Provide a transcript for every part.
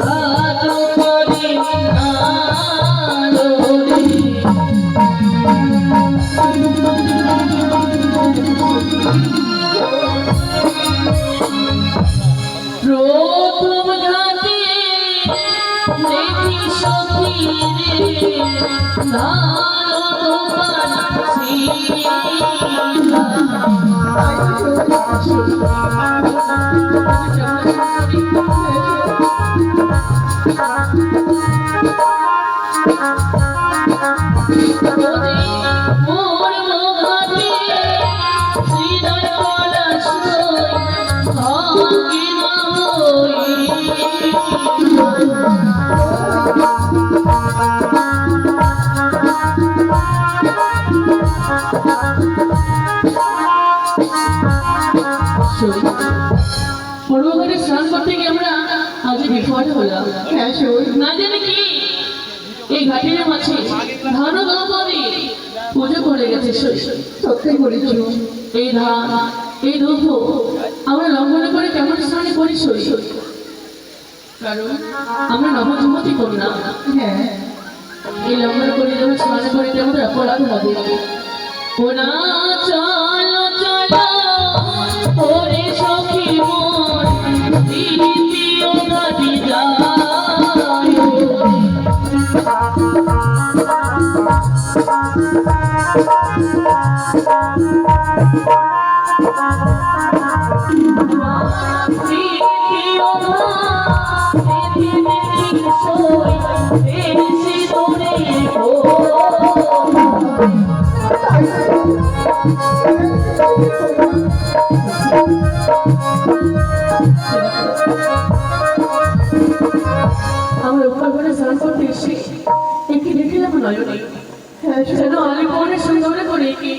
ঘাত করে আলোরে প্রথম ঘাটে দেখি সখী রে পূর্বঘাটে স্নান করতে গিয়ে আমরা আজ বিপদ হলাম। না জানি কি এই ঘাটের মাঝে ধান দ্রৌপদী পুজো করে গেছে। সত্যি বলেছ, এই ধান এই দ্রব্য আমরা লঙ্ঘন করে কেমন স্নানে করি শরীর, কারণ আমরা নবযুবতী কন্যা। হ্যাঁ, এই লঙ্ঘন করে যখন স্নান করে আমাদের অপরাধ হবে। ওনা চলো চলো ওরে সখী মোর দ্বিতীয় ঘাটে যায়। আমার উপর করে স্নান করতে এসে একটি দেখিলাম নয়নে যেন আলিপুরের সুন্দরে করে কি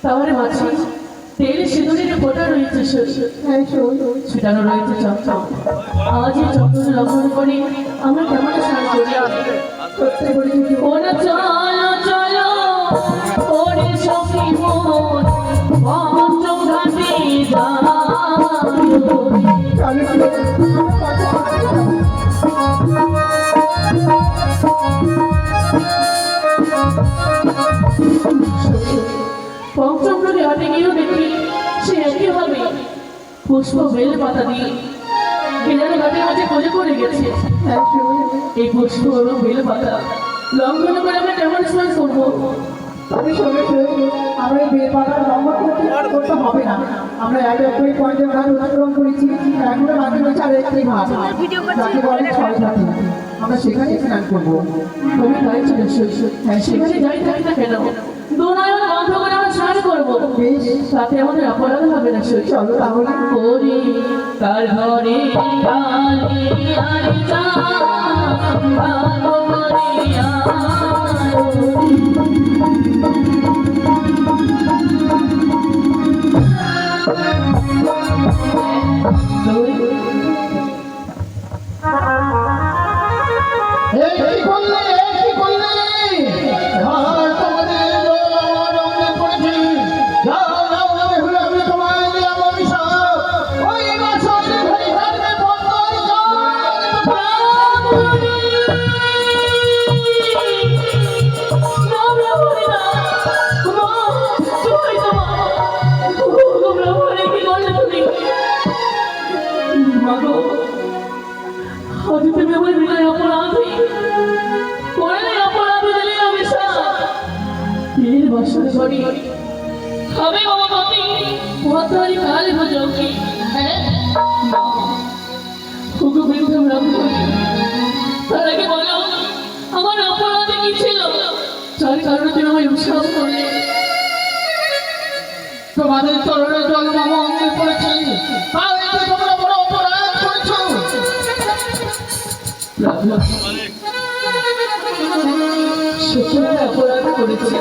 তাহলে মাঝে তেল সিঁদুরের ফোঁটা রয়েছে, ছিটানো রয়েছে চমচম। আজ এই চমচম লঙ্ঘন করে আমরা কেমন স্নান করলাম। ওরা চলো চলো ওরে সখী মোর পঞ্চম ঘাটে যায়। পঞ্চম ঘাটে হাতে গিয়েও দেখি সে একইভাবে পুষ্প বেল পাতা দিয়ে কেনারে ঘাটের মাঝে পুজো করে গেছে। এই পুষ্প এবং বেল পাতা লঙ্ঘন করে আমরা কেমন স্নান করবো। আমরা এই বেল পাতা লঙ্ঘন করতে হবে না। আমরা একই পয়েন্টে ঘাট অতিক্রম করেছি, এখনো বাকি রয়েছে আর একটি ঘাট, যাকে বলে ছয় ঘাটি। আমরা সেখানেই স্নান করবো। তুমি তাই চলে সেখানে যাই থাকি না কেন, দুনয়ন বন্ধ করে আমরা স্নান করবো, তাতে আমাদের অপরাধ হবে না। চলো তাহলে। ওরে কার ঘরে কালি আর চা ভালো করে হবে বাবা বাপি মহাতারি কাল ভজকি। হ্যাঁ খুব বৃদ্ধ ব্রাহ্মণ, তার আগে বলো আমার অপরাধ কি ছিল, যার কারণে তুমি আমায় উৎসাহ করলে। তোমাদের চরণে জল মামা অঙ্গে পড়েছে, তোমরা বড় অপরাধ করেছ। সত্যি অপরাধ করেছে।